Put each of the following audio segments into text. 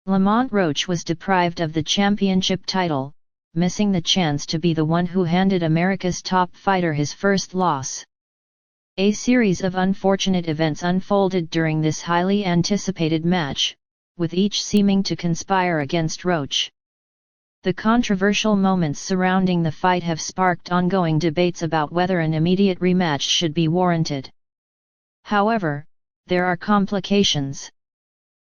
Lamont Roach was deprived of the championship title, missing the chance to be the one who handed America's top fighter his first loss. A series of unfortunate events unfolded during this highly anticipated match, with each seeming to conspire against Roach. The controversial moments surrounding the fight have sparked ongoing debates about whether an immediate rematch should be warranted. However, there are complications.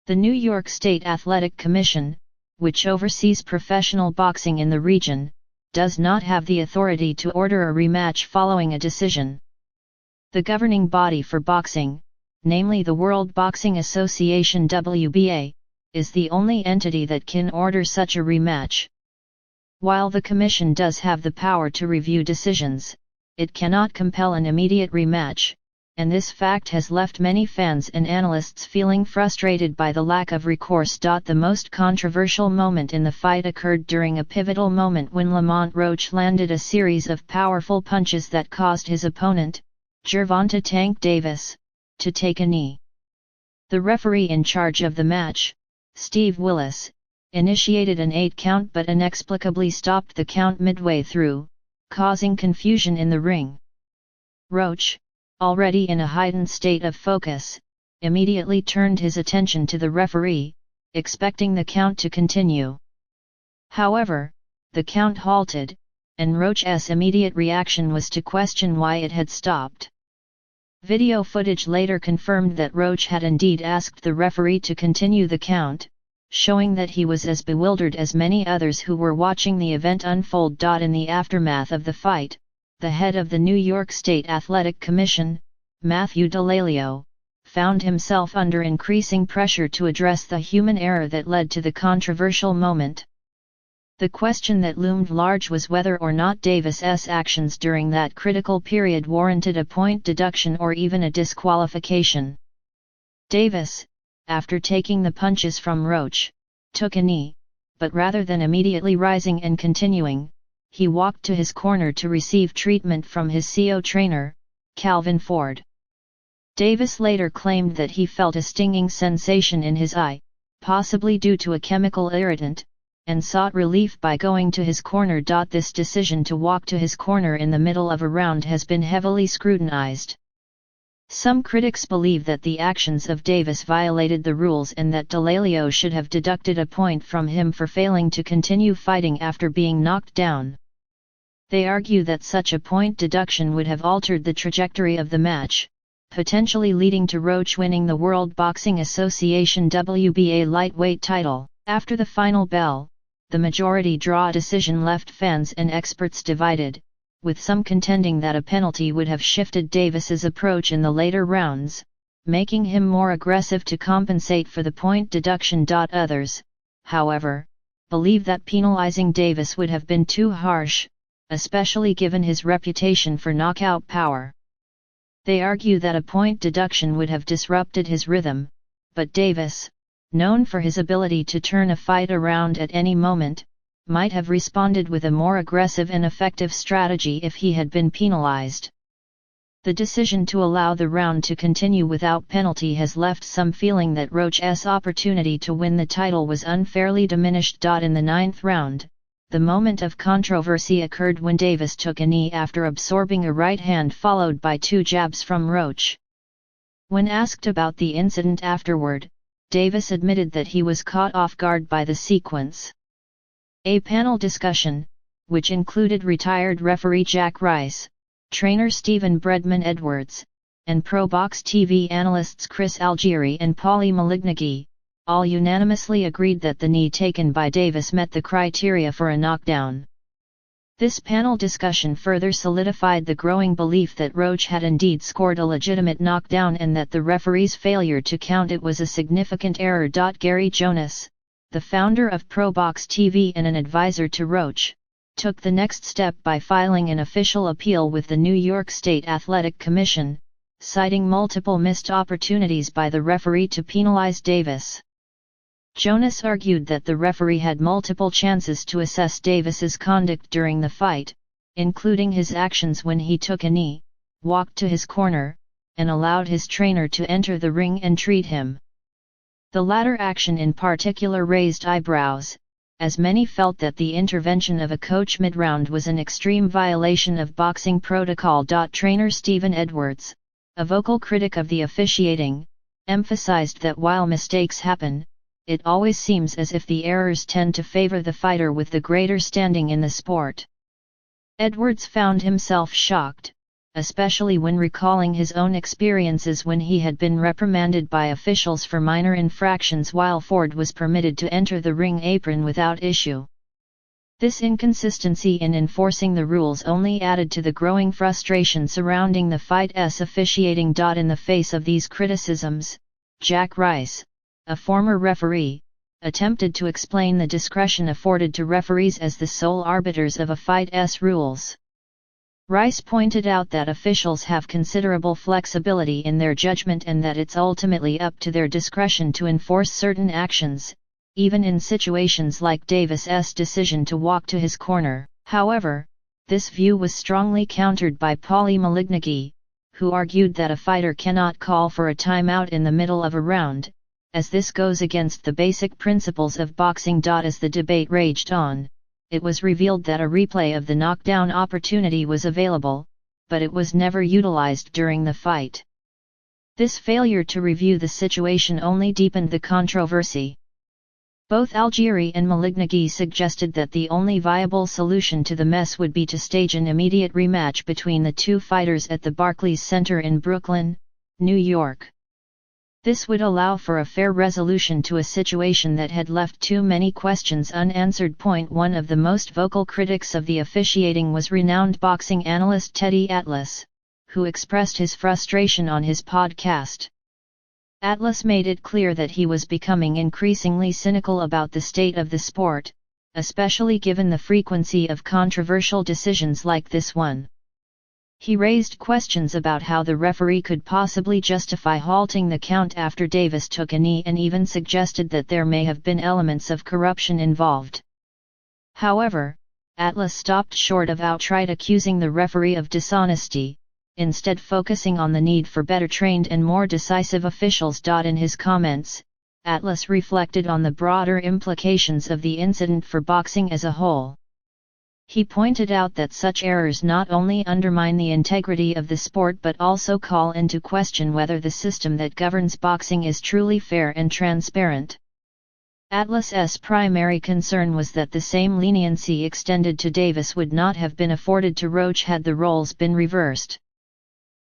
The New York State Athletic Commission, which oversees professional boxing in the region, does not have the authority to order a rematch following a decision. The governing body for boxing, namely the World Boxing Association (WBA), is the only entity that can order such a rematch. While the Commission does have the power to review decisions, it cannot compel an immediate rematch, and this fact has left many fans and analysts feeling frustrated by the lack of recourse. The most controversial moment in the fight occurred during a pivotal moment when Lamont Roach landed a series of powerful punches that caused his opponent, Gervonta Davis, to take a knee. The referee in charge of the match, Steve Willis, initiated an 8-count but inexplicably stopped the count midway through, causing confusion in the ring. Roach, already in a heightened state of focus, immediately turned his attention to the referee, expecting the count to continue. However, the count halted, and Roach's immediate reaction was to question why it had stopped. Video footage later confirmed that Roach had indeed asked the referee to continue the count, showing that he was as bewildered as many others who were watching the event unfold. In the aftermath of the fight, the head of the New York State Athletic Commission, Matthew D'Amelio, found himself under increasing pressure to address the human error that led to the controversial moment. The question that loomed large was whether or not Davis's actions during that critical period warranted a point deduction or even a disqualification. Davis, after taking the punches from Roach, took a knee, but rather than immediately rising and continuing, he walked to his corner to receive treatment from his CO trainer, Calvin Ford. Davis later claimed that he felt a stinging sensation in his eye, possibly due to a chemical irritant, and sought relief by going to his corner. This decision to walk to his corner in the middle of a round has been heavily scrutinized. Some critics believe that the actions of Davis violated the rules and that D'Amelio should have deducted a point from him for failing to continue fighting after being knocked down. They argue that such a point deduction would have altered the trajectory of the match, potentially leading to Roach winning the World Boxing Association WBA lightweight title. After the final bell, the majority draw decision left fans and experts divided, with some contending that a penalty would have shifted Davis's approach in the later rounds, making him more aggressive to compensate for the point deduction. Others, however, believe that penalizing Davis would have been too harsh, especially given his reputation for knockout power. They argue that a point deduction would have disrupted his rhythm, but Davis, known for his ability to turn a fight around at any moment, might have responded with a more aggressive and effective strategy if he had been penalized. The decision to allow the round to continue without penalty has left some feeling that Roach's opportunity to win the title was unfairly diminished. In the 9th round, the moment of controversy occurred when Davis took a knee after absorbing a right hand followed by 2 jabs from Roach. When asked about the incident afterward, Davis admitted that he was caught off guard by the sequence. A panel discussion, which included retired referee Jack Rice, trainer Stephen Bredman Edwards, and Pro Box TV analysts Chris Algieri and Paulie Malignaghi, all unanimously agreed that the knee taken by Davis met the criteria for a knockdown. This panel discussion further solidified the growing belief that Roach had indeed scored a legitimate knockdown and that the referee's failure to count it was a significant error. Gary Jonas, the founder of Pro Box TV and an advisor to Roach, took the next step by filing an official appeal with the New York State Athletic Commission, citing multiple missed opportunities by the referee to penalize Davis. Jonas argued that the referee had multiple chances to assess Davis's conduct during the fight, including his actions when he took a knee, walked to his corner, and allowed his trainer to enter the ring and treat him. The latter action in particular raised eyebrows, as many felt that the intervention of a coach mid-round was an extreme violation of boxing protocol. Trainer Stephen Edwards, a vocal critic of the officiating, emphasized that while mistakes happen, it always seems as if the errors tend to favor the fighter with the greater standing in the sport. Edwards found himself shocked, especially when recalling his own experiences when he had been reprimanded by officials for minor infractions while Ford was permitted to enter the ring apron without issue. This inconsistency in enforcing the rules only added to the growing frustration surrounding the fight's officiating. In the face of these criticisms, Jack Rice, a former referee, attempted to explain the discretion afforded to referees as the sole arbiters of a fight's rules. Rice pointed out that officials have considerable flexibility in their judgment and that it's ultimately up to their discretion to enforce certain actions, even in situations like Davis's decision to walk to his corner. However, this view was strongly countered by Paulie Malignaggi, who argued that a fighter cannot call for a timeout in the middle of a round, as this goes against the basic principles of boxing. As the debate raged on, it was revealed that a replay of the knockdown opportunity was available, but it was never utilized during the fight. This failure to review the situation only deepened the controversy. Both Algieri and Malignaggi suggested that the only viable solution to the mess would be to stage an immediate rematch between the two fighters at the Barclays Center in Brooklyn, New York. This would allow for a fair resolution to a situation that had left too many questions unanswered. One of the most vocal critics of the officiating was renowned boxing analyst Teddy Atlas, who expressed his frustration on his podcast. Atlas made it clear that he was becoming increasingly cynical about the state of the sport, especially given the frequency of controversial decisions like this one. He raised questions about how the referee could possibly justify halting the count after Davis took a knee and even suggested that there may have been elements of corruption involved. However, Atlas stopped short of outright accusing the referee of dishonesty, instead focusing on the need for better trained and more decisive officials. In his comments, Atlas reflected on the broader implications of the incident for boxing as a whole. He pointed out that such errors not only undermine the integrity of the sport but also call into question whether the system that governs boxing is truly fair and transparent. Atlas's primary concern was that the same leniency extended to Davis would not have been afforded to Roach had the roles been reversed.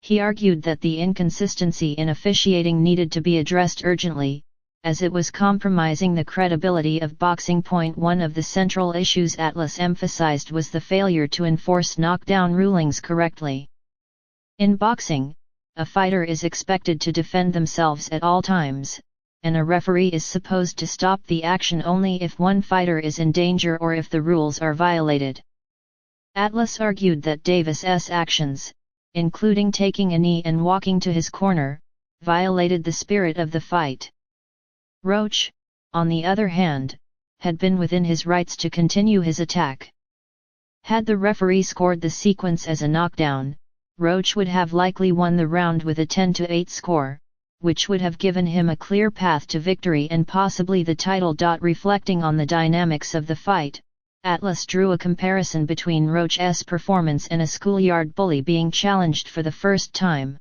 He argued that the inconsistency in officiating needed to be addressed urgently, as it was compromising the credibility of boxing. One of the central issues Atlas emphasized was the failure to enforce knockdown rulings correctly. In boxing, a fighter is expected to defend themselves at all times, and a referee is supposed to stop the action only if one fighter is in danger or if the rules are violated. Atlas argued that Davis's actions, including taking a knee and walking to his corner, violated the spirit of the fight. Roach, on the other hand, had been within his rights to continue his attack. Had the referee scored the sequence as a knockdown, Roach would have likely won the round with a 10-8 score, which would have given him a clear path to victory and possibly the title. Reflecting on the dynamics of the fight, Atlas drew a comparison between Roach's performance and a schoolyard bully being challenged for the first time.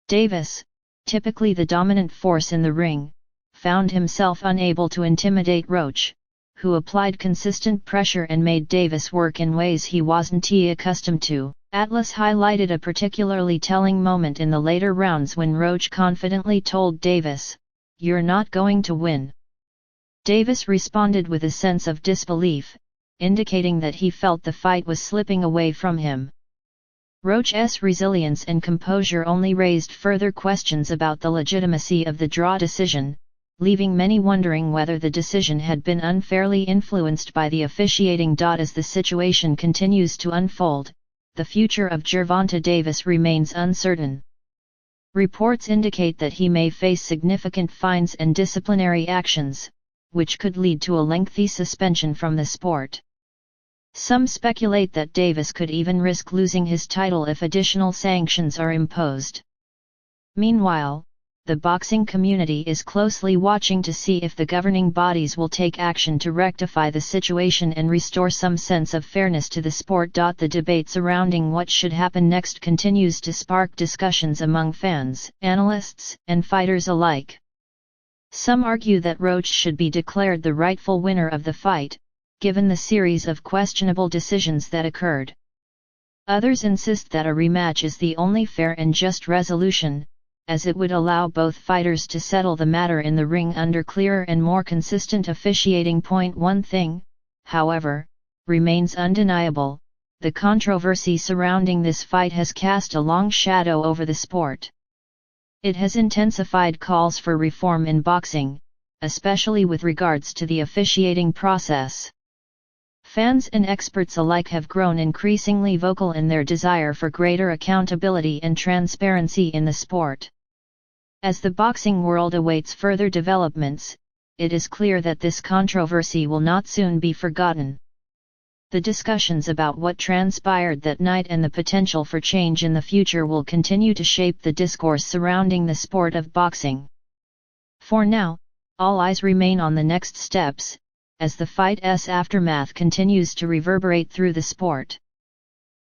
Davis, typically the dominant force in the ring, found himself unable to intimidate Roach, who applied consistent pressure and made Davis work in ways he wasn't accustomed to. Atlas highlighted a particularly telling moment in the later rounds when Roach confidently told Davis, "You're not going to win." Davis responded with a sense of disbelief, indicating that he felt the fight was slipping away from him. Roach's resilience and composure only raised further questions about the legitimacy of the draw decision, leaving many wondering whether the decision had been unfairly influenced by the officiating. As the situation continues to unfold, the future of Gervonta Davis remains uncertain. Reports indicate that he may face significant fines and disciplinary actions, which could lead to a lengthy suspension from the sport. Some speculate that Davis could even risk losing his title if additional sanctions are imposed. Meanwhile, the boxing community is closely watching to see if the governing bodies will take action to rectify the situation and restore some sense of fairness to the sport. The debate surrounding what should happen next continues to spark discussions among fans, analysts, and fighters alike. Some argue that Roach should be declared the rightful winner of the fight, given the series of questionable decisions that occurred. Others insist that a rematch is the only fair and just resolution, as it would allow both fighters to settle the matter in the ring under clearer and more consistent officiating. One thing, however, remains undeniable: the controversy surrounding this fight has cast a long shadow over the sport. It has intensified calls for reform in boxing, especially with regards to the officiating process. Fans and experts alike have grown increasingly vocal in their desire for greater accountability and transparency in the sport. As the boxing world awaits further developments, it is clear that this controversy will not soon be forgotten. The discussions about what transpired that night and the potential for change in the future will continue to shape the discourse surrounding the sport of boxing. For now, all eyes remain on the next steps, as the fight's aftermath continues to reverberate through the sport.